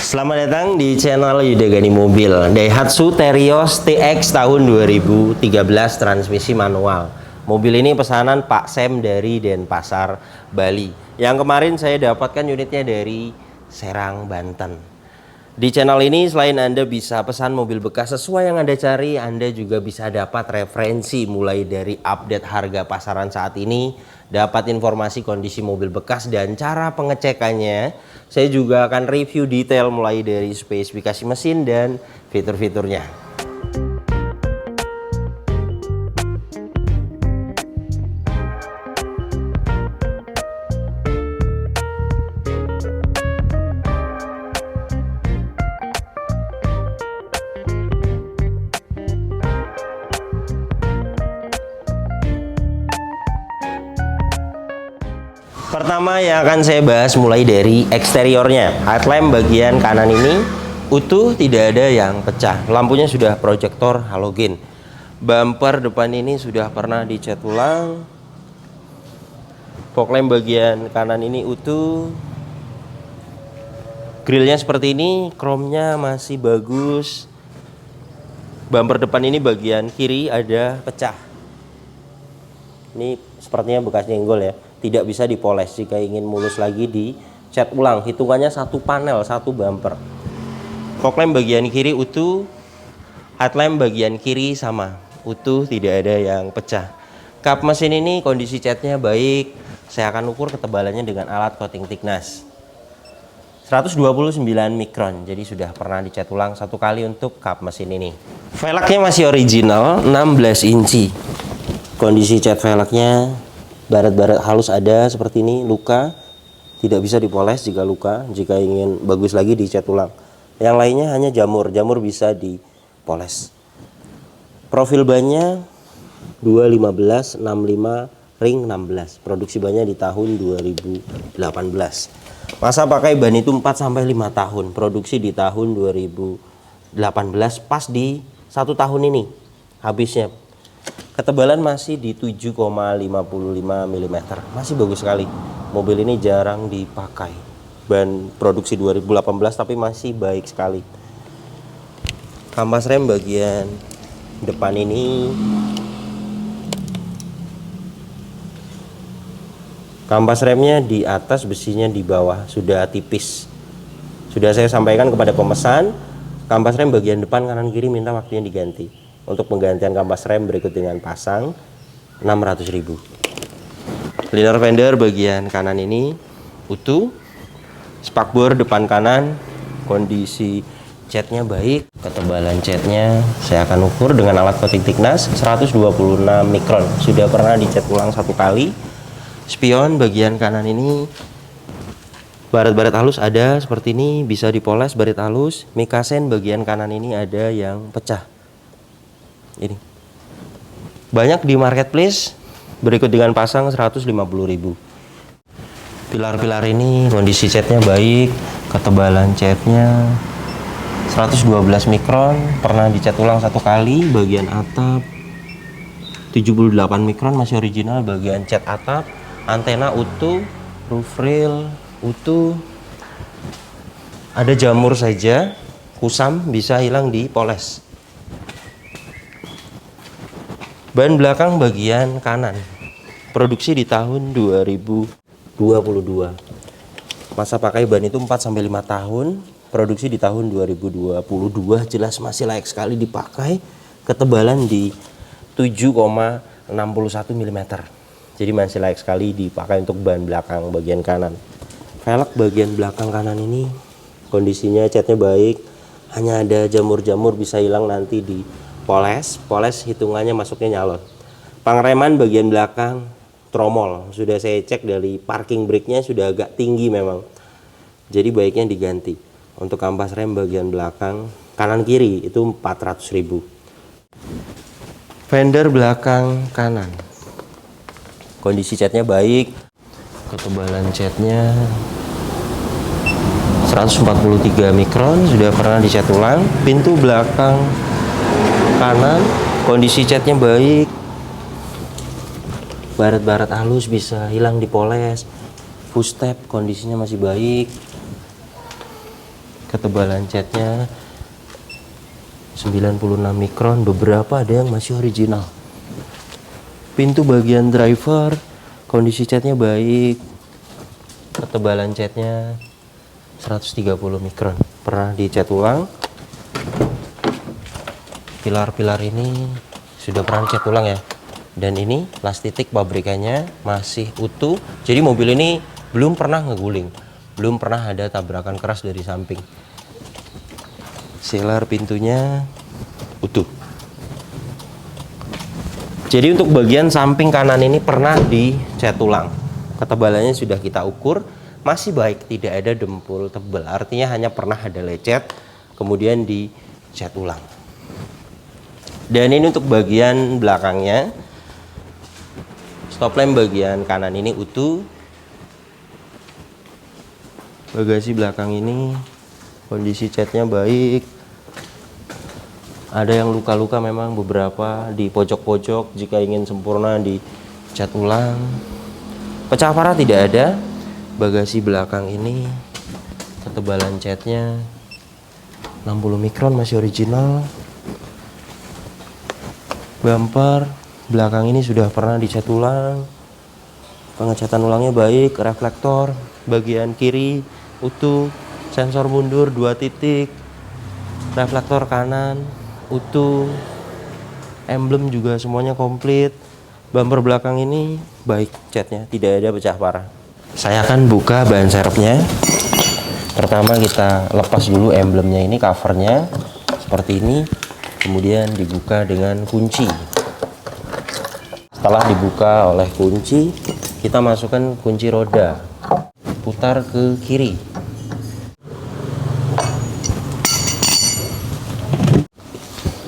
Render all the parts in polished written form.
Selamat datang di channel Yudagani Mobil. Daihatsu Terios TX tahun 2013 transmisi manual. Mobil ini pesanan Pak Sem dari Denpasar, Bali. Yang kemarin saya dapatkan unitnya dari Serang, Banten. Di channel ini selain Anda bisa pesan mobil bekas sesuai yang Anda cari, Anda juga bisa dapat referensi mulai dari update harga pasaran saat ini, dapat informasi kondisi mobil bekas dan cara pengecekannya. Saya juga akan review detail mulai dari spesifikasi mesin dan fitur-fiturnya. Pertama yang akan saya bahas mulai dari eksteriornya. Headlamp bagian kanan ini utuh, tidak ada yang pecah. Lampunya sudah proyektor halogen. Bumper depan ini sudah pernah dicat ulang. Fog lamp bagian kanan ini utuh. Grillnya seperti ini, chrome-nya masih bagus. Bumper depan ini bagian kiri ada pecah. Ini sepertinya bekas nyenggol ya. Tidak bisa dipoles, jika ingin mulus lagi dicat ulang. Hitungannya satu panel, satu bumper. Fog lamp bagian kiri utuh. Headlamp bagian kiri sama utuh, tidak ada yang pecah. Kap mesin ini kondisi catnya baik. Saya akan ukur ketebalannya dengan alat coating thickness 129 mikron. Jadi sudah pernah dicat ulang satu kali untuk kap mesin ini. Velgnya masih original 16 inci. Kondisi cat velgnya baret-baret halus ada seperti ini, luka tidak bisa dipoles jika luka, jika ingin bagus lagi dicat ulang. Yang lainnya hanya jamur bisa dipoles. Profil bannya 215 65 ring 16. Produksi bannya di tahun 2018. Masa pakai ban itu 4 sampai 5 tahun. Produksi di tahun 2018, pas di 1 tahun ini habisnya. Ketebalan masih di 7,55 mm. Masih bagus sekali. Mobil ini jarang dipakai. Ban produksi 2018 tapi masih baik sekali. Kampas rem bagian depan ini. Kampas remnya di atas, besinya di bawah, sudah tipis. Sudah saya sampaikan kepada pemesan, kampas rem bagian depan kanan kiri minta waktunya diganti. Untuk penggantian kampas rem berikut dengan pasang 600.000. Liner fender bagian kanan ini utuh. Spakbor depan kanan kondisi catnya baik. Ketebalan catnya saya akan ukur dengan alat coating thickness 126 mikron. Sudah pernah dicat ulang satu kali. Spion bagian kanan ini baret-baret halus ada seperti ini, bisa dipoles baret halus. Mikasen bagian kanan ini ada yang pecah. Ini banyak di marketplace, berikut dengan pasang 150.000. Pilar-pilar ini kondisi catnya baik, ketebalan catnya 112 mikron, pernah dicat ulang satu kali. Bagian atap 78 mikron masih original, bagian cat atap. Antena utuh, roof rail utuh. Ada jamur saja, kusam bisa hilang dipoles. Ban belakang bagian kanan produksi di tahun 2022. Masa pakai ban itu 4 sampai 5 tahun, produksi di tahun 2022. Jelas masih layak sekali dipakai. Ketebalan di 7,61 mm. Jadi masih layak sekali dipakai untuk ban belakang bagian kanan. Velg bagian belakang kanan ini kondisinya catnya baik, hanya ada jamur-jamur bisa hilang nanti di poles hitungannya masuknya nyalon. Pengereman bagian belakang tromol sudah saya cek dari parking brake-nya sudah agak tinggi memang, jadi baiknya diganti. Untuk kampas rem bagian belakang kanan kiri itu 400.000. Fender belakang kanan kondisi catnya baik, ketebalan catnya 143 mikron, sudah pernah dicat ulang. Pintu belakang kanan kondisi catnya baik, baret-baret halus bisa hilang dipoles. Footstep kondisinya masih baik. ketebalan catnya 96 mikron, beberapa ada yang masih original. Pintu bagian driver kondisi catnya baik, ketebalan catnya 130 mikron, pernah dicat ulang. Pilar-pilar ini sudah pernah dicat ulang ya, dan ini las titik pabrikannya masih utuh, jadi mobil ini belum pernah ngeguling, belum pernah ada tabrakan keras dari samping. Selar pintunya utuh. Jadi untuk bagian samping kanan ini pernah dicat ulang. Ketebalannya sudah kita ukur, masih baik, tidak ada dempul tebal. Artinya hanya pernah ada lecet, kemudian dicat ulang. Dan ini untuk bagian belakangnya. Stop lamp bagian kanan ini utuh. Bagasi belakang ini kondisi catnya baik. Ada yang luka-luka memang beberapa di pojok-pojok, jika ingin sempurna dicat ulang. Pecah parah tidak ada. Bagasi belakang ini ketebalan catnya 60 mikron, masih original. Bumper belakang ini sudah pernah dicat ulang. Pengecatan ulangnya baik. Reflektor bagian kiri utuh. Sensor mundur 2 titik. Reflektor kanan utuh. Emblem juga semuanya komplit. Bumper belakang ini baik catnya, tidak ada pecah parah. Saya akan buka ban serepnya. Pertama kita lepas dulu emblemnya ini, covernya seperti ini, kemudian dibuka dengan kunci. Setelah dibuka oleh kunci, kita masukkan kunci roda, putar ke kiri.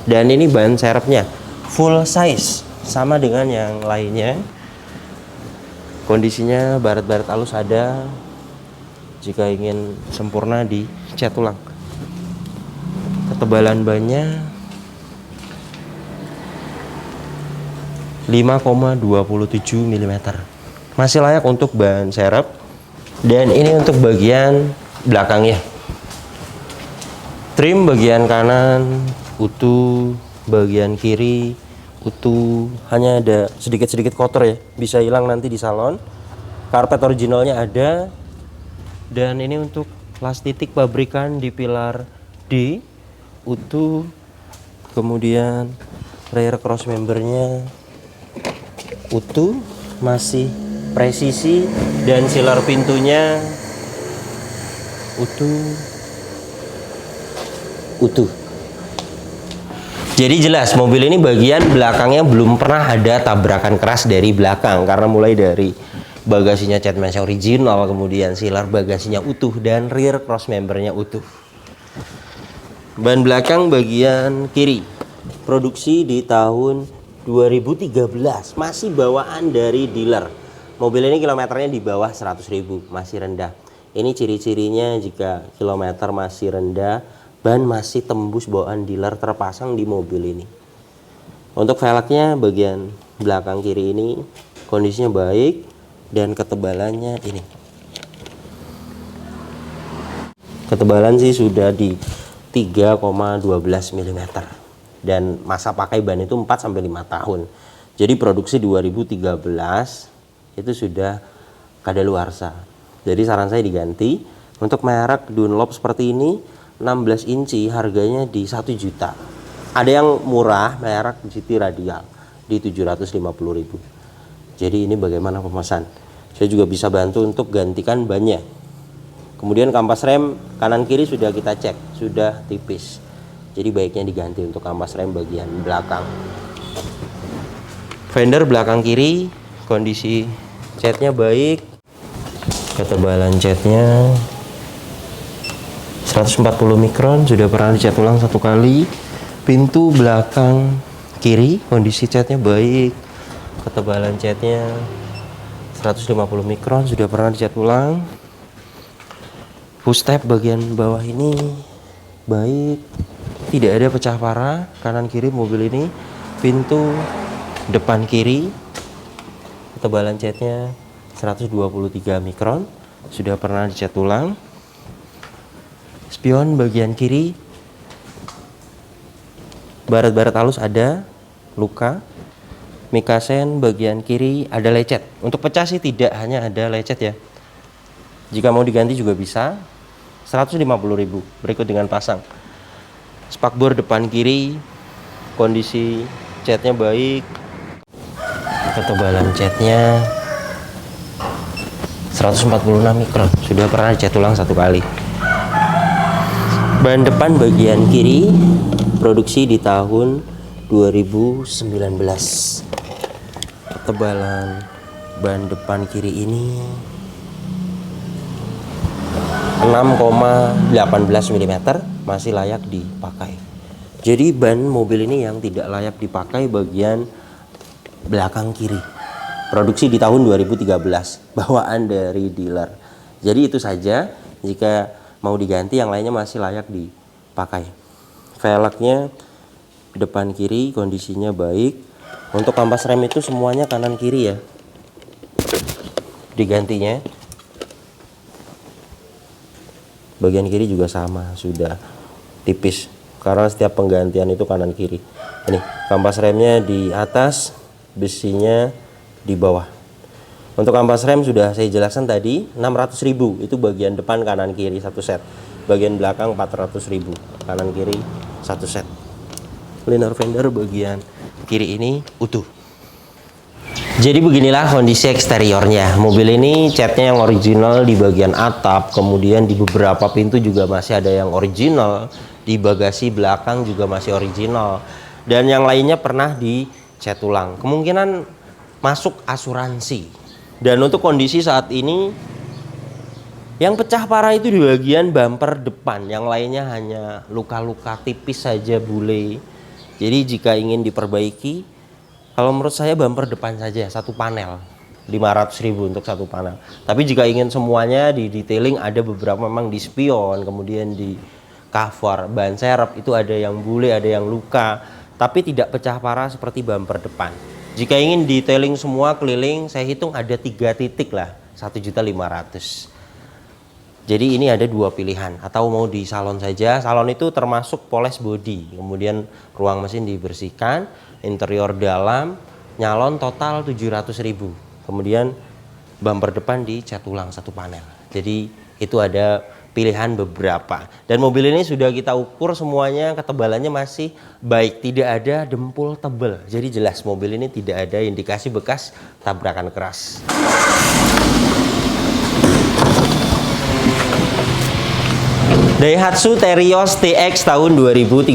Dan ini ban serepnya full size, sama dengan yang lainnya. Kondisinya baret-baret halus ada, jika ingin sempurna dicat ulang. Ketebalan bannya 5,27 mm, masih layak untuk ban serep. Dan ini untuk bagian belakangnya. Trim bagian kanan utuh, bagian kiri utuh, hanya ada sedikit-sedikit kotor ya, bisa hilang nanti di salon. Karpet originalnya ada. Dan ini untuk las titik pabrikan di pilar D utuh, kemudian rear cross membernya utuh, masih presisi, dan sealer pintunya utuh. Jadi jelas mobil ini bagian belakangnya belum pernah ada tabrakan keras dari belakang, karena mulai dari bagasinya cat masih original, kemudian sealer bagasinya utuh, dan rear cross membernya utuh. Ban belakang bagian kiri produksi di tahun 2013, masih bawaan dari dealer. Mobil ini kilometernya di bawah 100.000, masih rendah. Ini ciri-cirinya jika kilometer masih rendah, ban masih tembus bawaan dealer terpasang di mobil ini. Untuk velgnya bagian belakang kiri ini kondisinya baik, dan ketebalannya ini. Ketebalan sih sudah di 3,12 mm. Dan masa pakai ban itu 4-5 tahun. Jadi produksi 2013 itu sudah kadaluarsa. Jadi saran saya diganti. Untuk merek Dunlop seperti ini 16 inci harganya di 1 juta. Ada yang murah merek GT Radial di 750.000. Jadi ini bagaimana pemesan? Saya juga bisa bantu untuk gantikan bannya. Kemudian kampas rem kanan kiri sudah kita cek, sudah tipis. Jadi baiknya diganti untuk kampas rem bagian belakang. Fender belakang kiri kondisi catnya baik. Ketebalan catnya 140 mikron, sudah pernah dicat ulang 1 kali. Pintu belakang kiri kondisi catnya baik. Ketebalan catnya 150 mikron, sudah pernah dicat ulang. Push tab bagian bawah ini baik, tidak ada pecah parah kanan kiri mobil ini. Pintu depan kiri ketebalan catnya 123 mikron, sudah pernah dicat ulang. Spion bagian kiri, baret-baret halus ada, luka. Mikasen bagian kiri ada lecet. Untuk pecah sih tidak hanya ada lecet ya. Jika mau diganti juga bisa. 150.000 berikut dengan pasang. Spakbor depan kiri, kondisi catnya baik. Ketebalan catnya 146 mikron. Sudah pernah dicat ulang 1 kali. Ban depan bagian kiri produksi di tahun 2019. Ketebalan ban depan kiri ini 6,18 mm, masih layak dipakai. Jadi ban mobil ini yang tidak layak dipakai bagian belakang kiri. Produksi di tahun 2013, bawaan dari dealer. Jadi itu saja, jika mau diganti yang lainnya masih layak dipakai. Velgnya depan kiri kondisinya baik. Untuk kampas rem itu semuanya kanan kiri ya digantinya. Bagian kiri juga sama, sudah tipis karena setiap penggantian itu kanan kiri. Ini kampas remnya di atas, besinya di bawah. Untuk kampas rem sudah saya jelaskan tadi, 600.000 itu bagian depan kanan kiri satu set. Bagian belakang 400.000 kanan kiri satu set. Liner fender bagian kiri ini utuh. Jadi beginilah kondisi eksteriornya. Mobil ini catnya yang original di bagian atap, kemudian di beberapa pintu juga masih ada yang original, di bagasi belakang juga masih original, dan yang lainnya pernah dicat ulang. Kemungkinan masuk asuransi. Dan untuk kondisi saat ini, yang pecah parah itu di bagian bumper depan, yang lainnya hanya luka-luka tipis saja bule. Jadi jika ingin diperbaiki, kalau menurut saya bumper depan saja satu panel 500.000 untuk satu panel. Tapi jika ingin semuanya di detailing, ada beberapa memang di spion, kemudian di cover, ban serep itu ada yang bule, ada yang luka, tapi tidak pecah parah seperti bumper depan. Jika ingin detailing semua keliling, saya hitung ada 3 titik lah, 1.500.000. Jadi ini ada 2 pilihan, atau mau di salon saja. Salon itu termasuk poles body, kemudian ruang mesin dibersihkan, interior dalam, nyalon total 700.000. Kemudian bumper depan dicat ulang satu panel. Jadi itu ada pilihan beberapa. Dan mobil ini sudah kita ukur semuanya, ketebalannya masih baik, tidak ada dempul tebal. Jadi jelas mobil ini tidak ada indikasi bekas tabrakan keras. Daihatsu Terios TX tahun 2013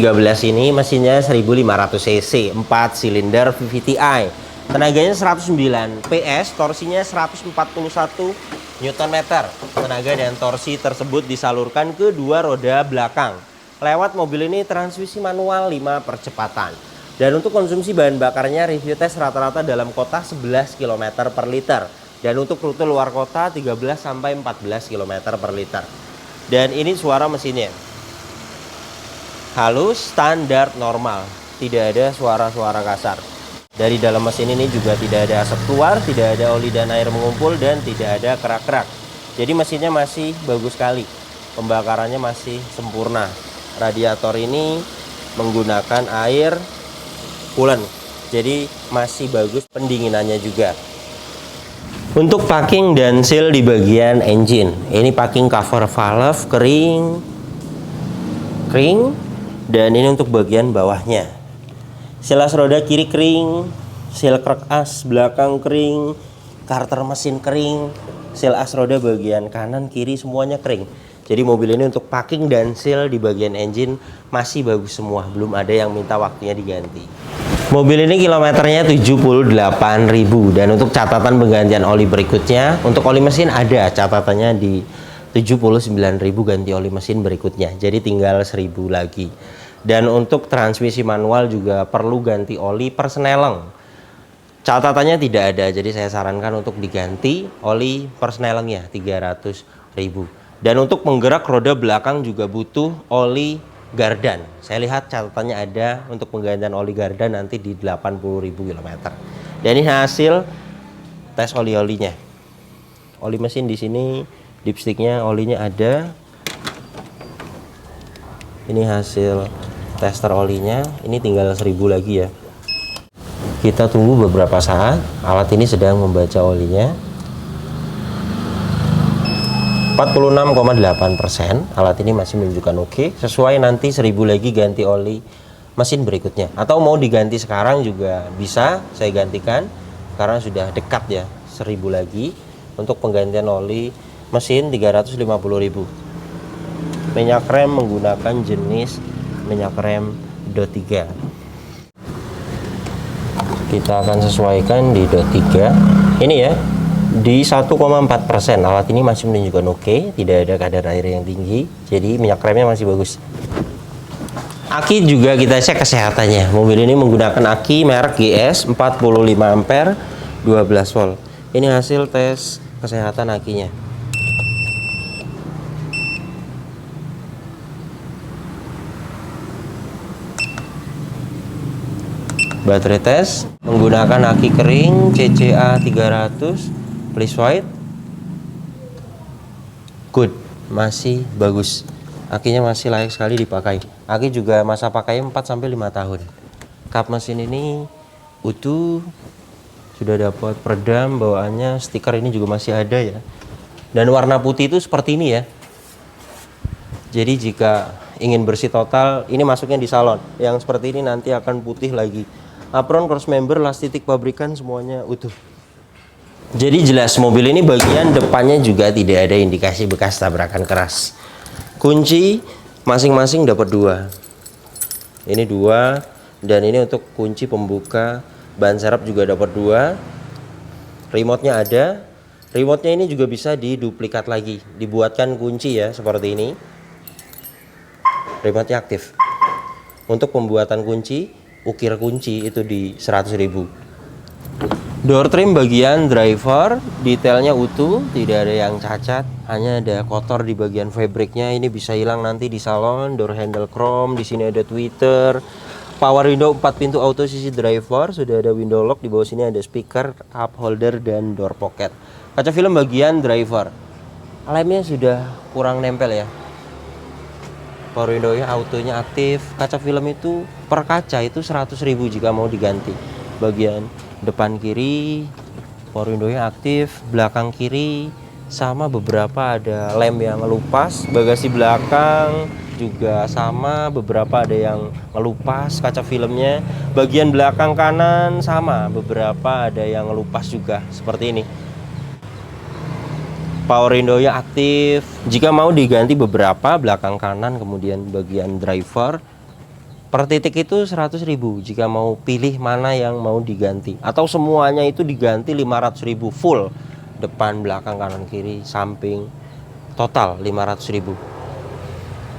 ini mesinnya 1500 cc, 4 silinder VVTi. Tenaganya 109 PS, torsinya 141 Nm. Tenaga dan torsi tersebut disalurkan ke 2 roda belakang. Lewat mobil ini transmisi manual 5 percepatan. Dan untuk konsumsi bahan bakarnya review tes rata-rata dalam kota 11 km per liter. Dan untuk rute luar kota 13 sampai 14 km per liter. Dan ini suara mesinnya halus, standar, normal, tidak ada suara-suara kasar. Dari dalam mesin ini juga tidak ada asap keluar, tidak ada oli dan air mengumpul, dan tidak ada kerak-kerak. Jadi mesinnya masih bagus sekali, pembakarannya masih sempurna. Radiator ini menggunakan air coolant, jadi masih bagus pendinginannya juga. Untuk packing dan seal di bagian engine, ini packing cover valve kering, dan ini untuk bagian bawahnya. Seal as roda kiri kering, seal krek as belakang kering, karter mesin kering, seal as roda bagian kanan kiri semuanya kering. Jadi mobil ini untuk packing dan seal di bagian engine masih bagus semua, belum ada yang minta waktunya diganti. Mobil ini kilometernya 78.000, dan untuk catatan penggantian oli berikutnya, untuk oli mesin ada catatannya di 79.000 ganti oli mesin berikutnya, jadi tinggal 1.000 lagi. Dan untuk transmisi manual juga perlu ganti oli persneleng, catatannya tidak ada, jadi saya sarankan untuk diganti oli persnelengnya 300.000. Dan untuk penggerak roda belakang juga butuh oli gardan. Saya lihat catatannya ada untuk penggantian oli gardan nanti di 80.000 km. Dan ini hasil tes oli-olinya. Oli mesin di sini, dipsticknya olinya ada. Ini hasil tester olinya, ini tinggal 1000 lagi ya. Kita tunggu beberapa saat, alat ini sedang membaca olinya. 46,8%, alat ini masih menunjukkan oke. Sesuai nanti 1000 lagi ganti oli mesin berikutnya. Atau mau diganti sekarang juga bisa, saya gantikan. Karena sudah dekat ya, 1000 lagi. Untuk penggantian oli mesin 350.000. Minyak rem menggunakan jenis minyak rem DOT 3. Kita akan sesuaikan di DOT 3. Ini ya, di 1,4%. Alat ini masih menunjukkan oke, tidak ada kadar air yang tinggi, jadi minyak remnya masih bagus. Aki juga kita cek kesehatannya. Mobil ini menggunakan aki merek GS 45 ampere 12 volt. Ini hasil tes kesehatan akinya. Baterai tes menggunakan aki kering CCA 300 please white. Good, masih bagus. Akinya masih layak sekali dipakai. Aki juga masa pakai 4-5 tahun. Kap mesin ini utuh, sudah dapat peredam bawaannya. Stiker ini juga masih ada ya. Dan warna putih itu seperti ini ya. Jadi jika ingin bersih total, ini masuknya di salon. Yang seperti ini nanti akan putih lagi. Apron, cross member, las titik pabrikan semuanya utuh. Jadi jelas mobil ini bagian depannya juga tidak ada indikasi bekas tabrakan keras. Kunci masing-masing dapat 2. Ini 2 dan ini untuk kunci pembuka ban serep juga dapat 2. Remote-nya ada. Remote-nya ini juga bisa diduplikat lagi, dibuatkan kunci ya seperti ini. Remote-nya aktif. Untuk pembuatan kunci, ukir kunci itu di 100.000. Door trim bagian driver detailnya utuh, tidak ada yang cacat, hanya ada kotor di bagian fabriknya. Ini bisa hilang nanti di salon. Door handle chrome, di sini ada tweeter. Power window 4 pintu auto sisi driver, sudah ada window lock, di bawah sini ada speaker, cup holder dan door pocket. Kaca film bagian driver. Lemnya sudah kurang nempel ya. Power window-nya autonya aktif. Kaca film itu per kaca itu 100.000 jika mau diganti. Bagian depan kiri power window-nya aktif, belakang kiri sama beberapa ada lem yang ngelupas, bagasi belakang juga sama, beberapa ada yang ngelupas kaca filmnya. Bagian belakang kanan sama, beberapa ada yang ngelupas juga seperti ini. Power window-nya aktif. Jika mau diganti beberapa belakang kanan, kemudian bagian driver per titik itu 100.000 jika mau pilih mana yang mau diganti, atau semuanya itu diganti 500.000 full, depan belakang kanan kiri samping, total 500.000.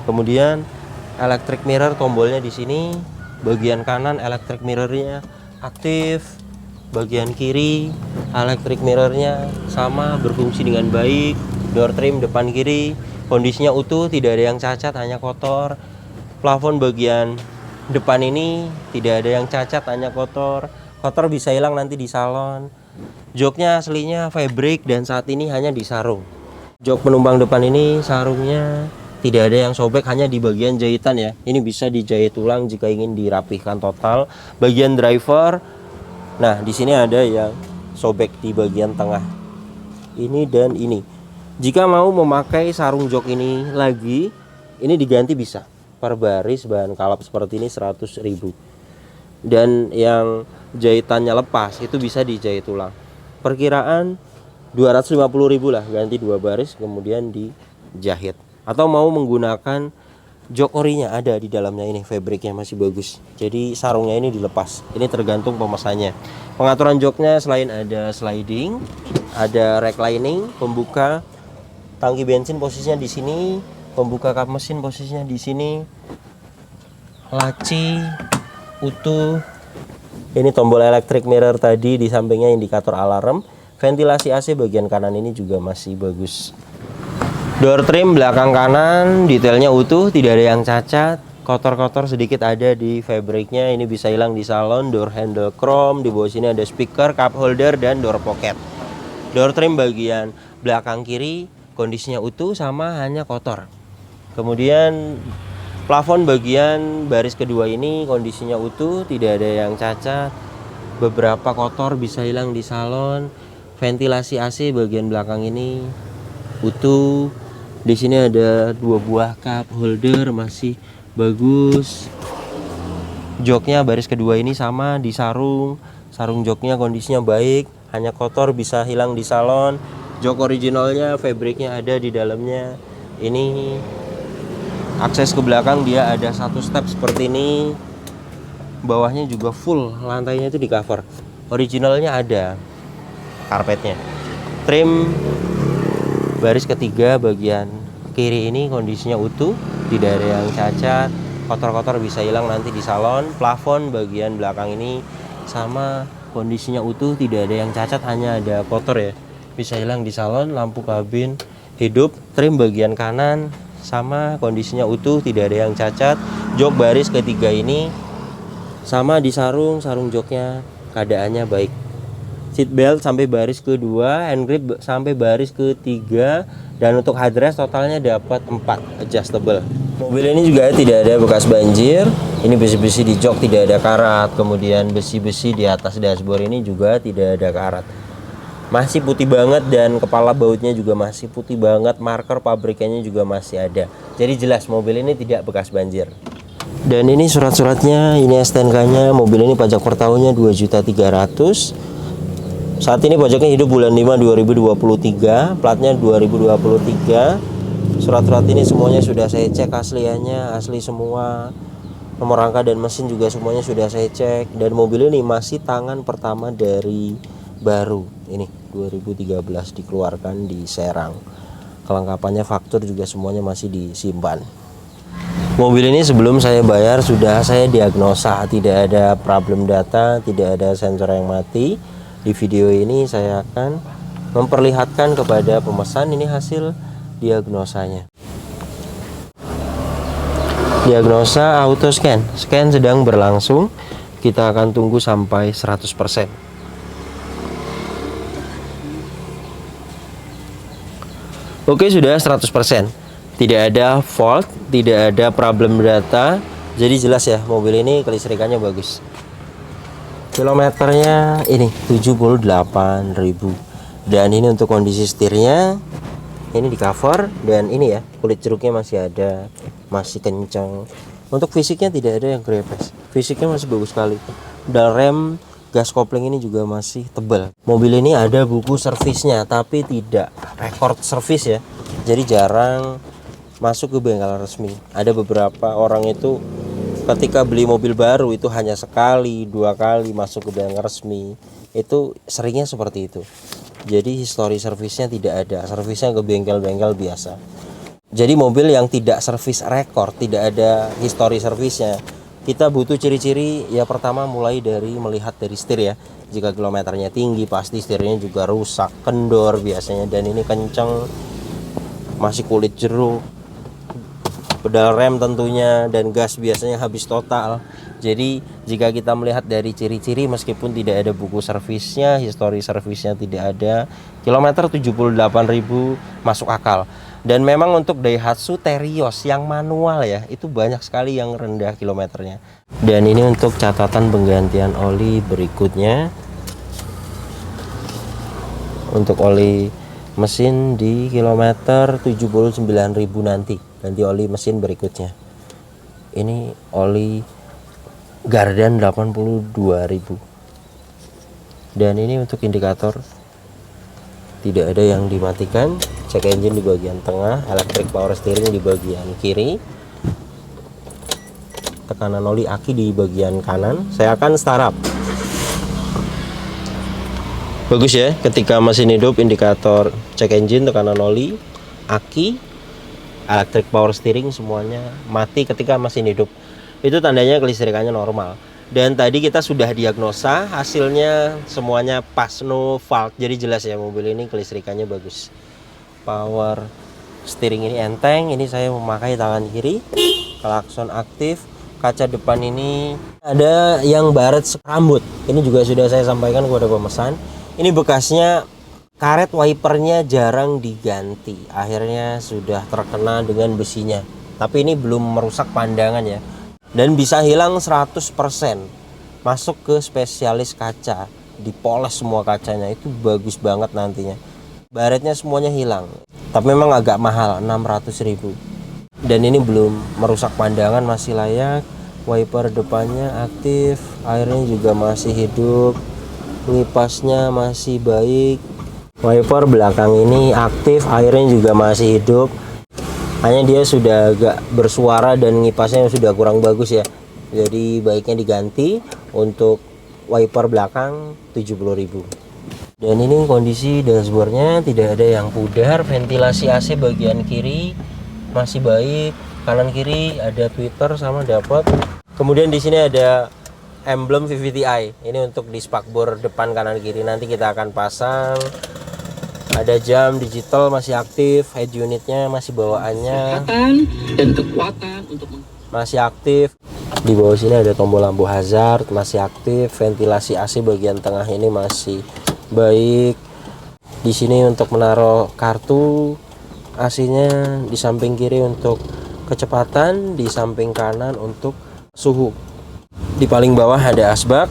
Kemudian electric mirror, tombolnya di sini. Bagian kanan electric mirrornya aktif, bagian kiri electric mirrornya sama, berfungsi dengan baik. Door trim depan kiri kondisinya utuh, tidak ada yang cacat, hanya kotor. Plafon bagian depan ini tidak ada yang cacat, hanya kotor. Kotor bisa hilang nanti di salon. Joknya aslinya fabric dan saat ini hanya disarung. Jok penumpang depan ini sarungnya tidak ada yang sobek, hanya di bagian jahitan ya. Ini bisa dijahit ulang jika ingin dirapihkan total. Bagian driver, nah di sini ada yang sobek di bagian tengah. Ini dan ini. Jika mau memakai sarung jok ini lagi, ini diganti bisa. Per baris bahan kalap seperti ini 100.000. Dan yang jahitannya lepas itu bisa dijahit ulang. Perkiraan 250.000 lah, ganti 2 baris kemudian dijahit. Atau mau menggunakan jok orinya, ada di dalamnya, ini fabriknya masih bagus. Jadi sarungnya ini dilepas. Ini tergantung pemesannya. Pengaturan joknya selain ada sliding, ada reclining, pembuka tangki bensin posisinya di sini, pembuka kap mesin posisinya di sini, laci utuh. Ini tombol electric mirror tadi, di sampingnya indikator alarm. Ventilasi AC bagian kanan ini juga masih bagus. Door trim belakang kanan detailnya utuh, tidak ada yang cacat. Kotor-kotor sedikit ada di fabriknya, ini bisa hilang di salon. Door handle chrome, di bawah sini ada speaker, cup holder dan door pocket. Door trim bagian belakang kiri kondisinya utuh sama, hanya kotor. Kemudian Plafon bagian baris kedua ini kondisinya utuh, tidak ada yang cacat. Beberapa kotor bisa hilang di salon. Ventilasi AC bagian belakang ini utuh. Di sini ada 2 buah cup holder masih bagus. Joknya baris kedua ini sama di sarung. Sarung joknya kondisinya baik, hanya kotor bisa hilang di salon. Jok originalnya, fabriknya ada di dalamnya. Ini akses ke belakang, dia ada 1 step seperti ini. Bawahnya juga full, lantainya itu di cover. Originalnya ada karpetnya. Trim baris ketiga bagian kiri ini kondisinya utuh, tidak ada yang cacat. Kotor-kotor bisa hilang nanti di salon. Plafon bagian belakang ini sama, kondisinya utuh, tidak ada yang cacat, hanya ada kotor ya, bisa hilang di salon. Lampu kabin hidup. Trim bagian kanan sama, kondisinya utuh, tidak ada yang cacat. Jok baris ketiga ini sama di sarung joknya keadaannya baik. Seat belt sampai baris kedua, hand grip sampai baris ketiga, dan untuk headrest totalnya dapat 4 adjustable. Mobil ini juga tidak ada bekas banjir. Ini besi-besi di jok tidak ada karat, kemudian besi-besi di atas dashboard ini juga tidak ada karat. Masih putih banget dan kepala bautnya juga masih putih banget, marker pabrikannya juga masih ada. Jadi jelas mobil ini tidak bekas banjir. Dan ini surat-suratnya, ini STNK-nya. Mobil ini pajak per tahunnya 2.300.000. Saat ini pajaknya hidup bulan 5 2023, platnya 2023. Surat-surat ini semuanya sudah saya cek asliannya, asli semua. Nomor rangka dan mesin juga semuanya sudah saya cek. Dan mobil ini masih tangan pertama dari baru. Ini 2013 dikeluarkan di Serang. Kelengkapannya, faktur juga semuanya masih disimpan. Mobil ini sebelum saya bayar sudah saya diagnosa, tidak ada problem data, tidak ada sensor yang mati. Di video ini saya akan memperlihatkan kepada pemesan ini hasil diagnosanya. Diagnosa auto scan. Scan sedang berlangsung. Kita akan tunggu sampai 100%. Oke, sudah 100%. Tidak ada fault, tidak ada problem data. Jadi jelas ya, mobil ini kelistrikannya bagus. Kilometernya ini 78.000. Dan ini untuk kondisi setirnya, ini di cover, dan ini ya kulit jeruknya masih ada, masih kencang. Untuk fisiknya tidak ada yang grepes, fisiknya masih bagus sekali. Dan rem gas kopling ini juga masih tebal. Mobil ini ada buku servisnya tapi tidak record servis ya, jadi jarang masuk ke bengkel resmi. Ada beberapa orang itu ketika beli mobil baru itu hanya sekali 2 kali masuk ke bengkel resmi, itu seringnya seperti itu. Jadi histori servisnya tidak ada, servisnya ke bengkel-bengkel biasa. Jadi mobil yang tidak servis rekor, tidak ada histori servisnya, kita butuh ciri-ciri. Ya pertama mulai dari melihat dari setir ya. Jika kilometernya tinggi pasti setirnya juga rusak, kendor biasanya, dan ini kenceng, masih kulit jeruk. Pedal rem tentunya, dan gas biasanya habis total. Jadi jika kita melihat dari ciri-ciri, meskipun tidak ada buku servisnya, histori servisnya tidak ada, kilometer 78.000 masuk akal. Dan memang untuk Daihatsu Terios yang manual ya, itu banyak sekali yang rendah kilometernya. Dan ini untuk catatan penggantian oli berikutnya. Untuk oli mesin di kilometer 79.000 nanti, ganti oli mesin berikutnya. Ini oli Gardan 82.000. Dan ini untuk indikator tidak ada yang dimatikan. Check engine di bagian tengah, electric power steering di bagian kiri, tekanan oli aki di bagian kanan. Saya akan startup. Bagus ya, ketika mesin hidup, indikator check engine, tekanan oli, aki, electric power steering semuanya mati ketika mesin hidup. Itu tandanya kelistrikannya normal. Dan tadi kita sudah diagnosa, hasilnya semuanya pas, no fault. Jadi jelas ya, mobil ini kelistrikannya bagus. Power steering ini enteng. Ini saya memakai tangan kiri. Klakson aktif. Kaca depan ini ada yang baret rambut. Ini juga sudah saya sampaikan kepada pemesan. Ini bekasnya, karet wipernya jarang diganti. Akhirnya sudah terkena dengan besinya. tapi ini belum merusak pandangan ya. Dan bisa hilang 100%. Masuk ke spesialis kaca, dipoles semua kacanya, itu bagus banget nantinya. Baretnya semuanya hilang, tapi memang agak mahal, 600.000. Dan ini belum merusak pandangan, masih layak. Wiper depannya aktif, airnya juga masih hidup, ngipasnya masih baik. Wiper belakang ini aktif, airnya juga masih hidup. Hanya dia sudah agak bersuara dan ngipasnya sudah kurang bagus ya. Jadi baiknya diganti. Untuk wiper belakang 70.000. Dan ini kondisi dashboardnya tidak ada yang pudar. Ventilasi AC bagian kiri masih baik, kanan kiri ada tweeter sama dapat. Kemudian di sini ada emblem VVTi. Ini untuk di spakbor depan kanan kiri, nanti kita akan pasang. Ada jam digital masih aktif, head unitnya masih bawaannya dan kekuatan untuk masih aktif. Di bawah sini ada tombol lampu hazard masih aktif, ventilasi AC bagian tengah ini masih baik. Di sini untuk menaruh kartu AC-nya, di samping kiri untuk kecepatan, di samping kanan untuk suhu. Di paling bawah ada asbak,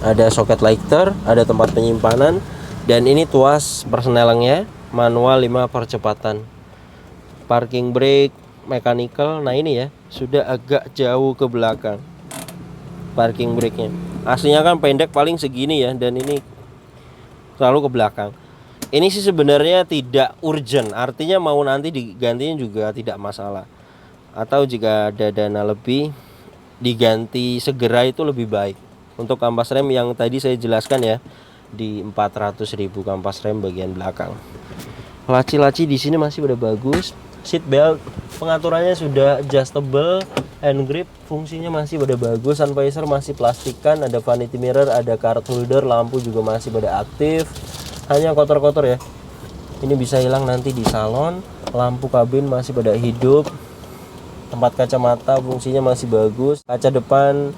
ada soket lighter, ada tempat penyimpanan. Dan ini tuas persnelengnya, manual 5 percepatan. Parking brake mechanical. Nah ini ya, sudah agak jauh ke belakang parking brake-nya. Aslinya kan pendek paling segini ya, dan ini selalu ke belakang. Ini sih sebenarnya tidak urgent, artinya mau nanti digantinya juga tidak masalah. Atau jika ada dana lebih, diganti segera itu lebih baik. Untuk kampas rem yang tadi saya jelaskan ya, di 400.000 kampas rem bagian belakang. Laci-laci di sini masih udah bagus. Seat belt pengaturannya sudah adjustable, hand grip fungsinya masih pada bagus, sun visor masih plastikan, ada vanity mirror, ada card holder, lampu juga masih pada aktif. Hanya kotor-kotor ya. Ini bisa hilang nanti di salon. Lampu kabin masih pada hidup. Tempat kacamata fungsinya masih bagus. Kaca depan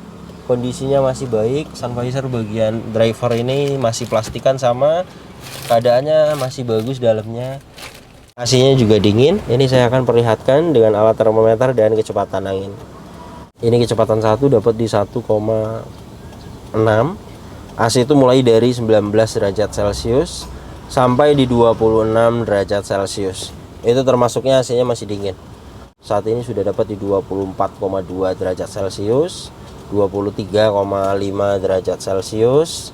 kondisinya masih baik. Sun visor bagian driver ini masih plastikan sama, keadaannya masih bagus dalamnya. AC-nya juga dingin. Ini saya akan perlihatkan dengan alat termometer dan kecepatan angin. Ini kecepatan 1 dapat di 1,6. AC itu mulai dari 19 derajat Celcius sampai di 26 derajat Celcius. Itu termasuknya AC-nya masih dingin. Saat ini sudah dapat di 24,2 derajat Celcius, 23,5 derajat Celcius,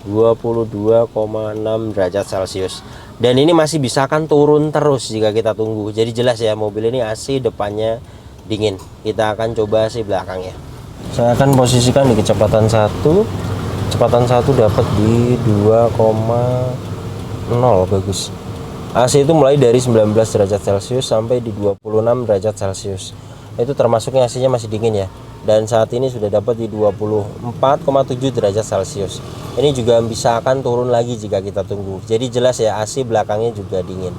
22,6 derajat Celcius. Dan ini masih bisa kan turun terus jika kita tunggu. Jadi jelas ya, mobil ini AC depannya dingin. Kita akan coba AC belakangnya. Saya akan posisikan di kecepatan 1. Kecepatan 1 dapat di 2,0, bagus. AC itu mulai dari 19 derajat Celcius sampai di 26 derajat Celcius. Itu termasuknya AC-nya masih dingin ya. Dan saat ini sudah dapat di 24,7 derajat Celcius. Ini juga bisa akan turun lagi jika kita tunggu. Jadi jelas ya, AC belakangnya juga dingin.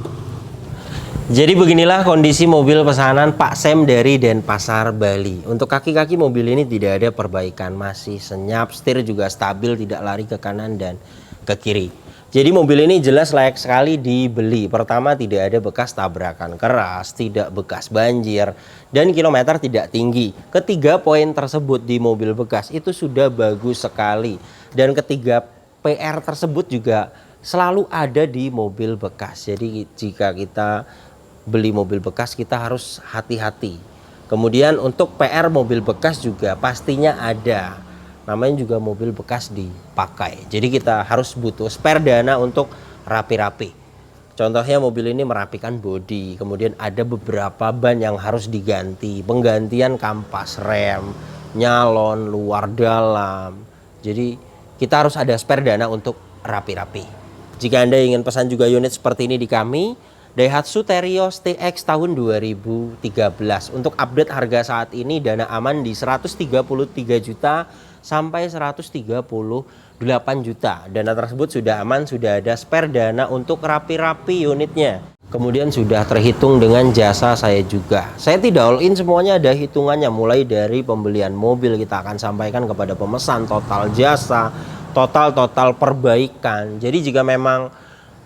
Jadi beginilah kondisi mobil pesanan Pak Sam dari Denpasar, Bali. Untuk kaki-kaki mobil ini tidak ada perbaikan, masih senyap, setir juga stabil, tidak lari ke kanan dan ke kiri. Jadi mobil ini jelas layak sekali dibeli. Pertama, tidak ada bekas tabrakan keras, tidak bekas banjir, dan kilometer tidak tinggi. Ketiga poin tersebut di mobil bekas itu sudah bagus sekali. Dan ketiga PR tersebut juga selalu ada di mobil bekas. Jadi jika kita beli mobil bekas, kita harus hati-hati. Kemudian untuk PR mobil bekas juga pastinya ada. Namanya juga mobil bekas dipakai. Jadi kita harus butuh spare dana untuk rapi-rapi. Contohnya mobil ini merapikan bodi, kemudian ada beberapa ban yang harus diganti, penggantian kampas rem, nyalon luar dalam. Jadi kita harus ada spare dana untuk rapi-rapi. Jika Anda ingin pesan juga unit seperti ini di kami, Daihatsu Terios TX tahun 2013. Untuk update harga saat ini dana aman di 133 juta sampai 138 juta. Dana tersebut sudah aman, sudah ada spare dana untuk rapi-rapi unitnya. Kemudian sudah terhitung dengan jasa saya juga. Saya tidak all in, semuanya ada hitungannya. Mulai dari pembelian mobil kita akan sampaikan kepada pemesan, total jasa, total perbaikan. Jadi jika memang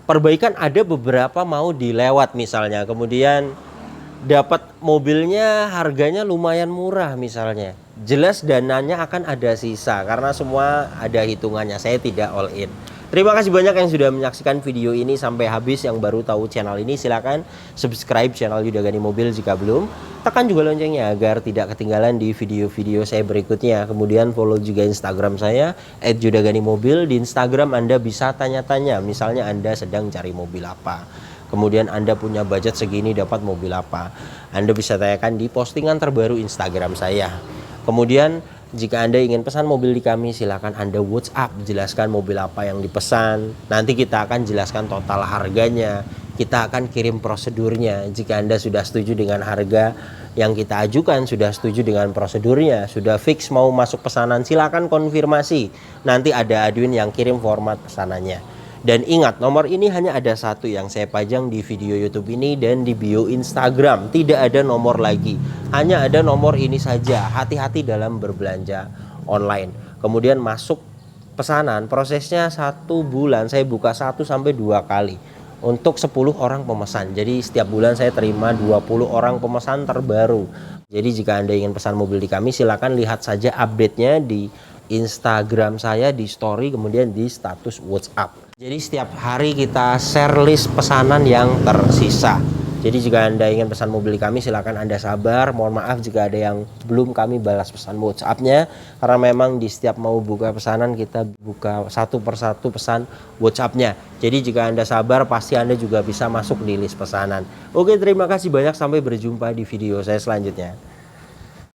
perbaikan ada beberapa mau dilewat misalnya, kemudian dapat mobilnya harganya lumayan murah misalnya, jelas dananya akan ada sisa karena semua ada hitungannya. Saya tidak all in. Terima kasih banyak yang sudah menyaksikan video ini sampai habis. Yang baru tahu channel ini silahkan subscribe channel Yuda Gani Mobil jika belum. Tekan juga loncengnya agar tidak ketinggalan di video-video saya berikutnya. Kemudian follow juga Instagram saya @yudaganimobil. Di Instagram Anda bisa tanya-tanya, misalnya Anda sedang cari mobil apa, kemudian Anda punya budget segini dapat mobil apa, Anda bisa tanyakan di postingan terbaru Instagram saya. Kemudian jika Anda ingin pesan mobil di kami, silakan Anda WhatsApp, jelaskan mobil apa yang dipesan. Nanti kita akan jelaskan total harganya, kita akan kirim prosedurnya. Jika Anda sudah setuju dengan harga yang kita ajukan, sudah setuju dengan prosedurnya, sudah fix mau masuk pesanan, silakan konfirmasi. Nanti ada admin yang kirim format pesanannya. Dan ingat, nomor ini hanya ada satu yang saya pajang di video YouTube ini dan di bio Instagram. Tidak ada nomor lagi, hanya ada nomor ini saja. Hati-hati dalam berbelanja online. Kemudian masuk pesanan, prosesnya 1 bulan. Saya buka 1-2 kali untuk 10 orang pemesan. Jadi setiap bulan saya terima 20 orang pemesan terbaru. Jadi jika Anda ingin pesan mobil di kami, silakan lihat saja update-nya di Instagram saya, di story, kemudian di status WhatsApp. Jadi setiap hari kita share list pesanan yang tersisa. Jadi jika Anda ingin pesan mobil di kami, silakan Anda sabar. Mohon maaf jika ada yang belum kami balas pesan WhatsApp-nya, karena memang di setiap mau buka pesanan kita buka satu persatu pesan WhatsApp-nya. Jadi jika Anda sabar, pasti Anda juga bisa masuk di list pesanan. Oke, terima kasih banyak, sampai berjumpa di video saya selanjutnya.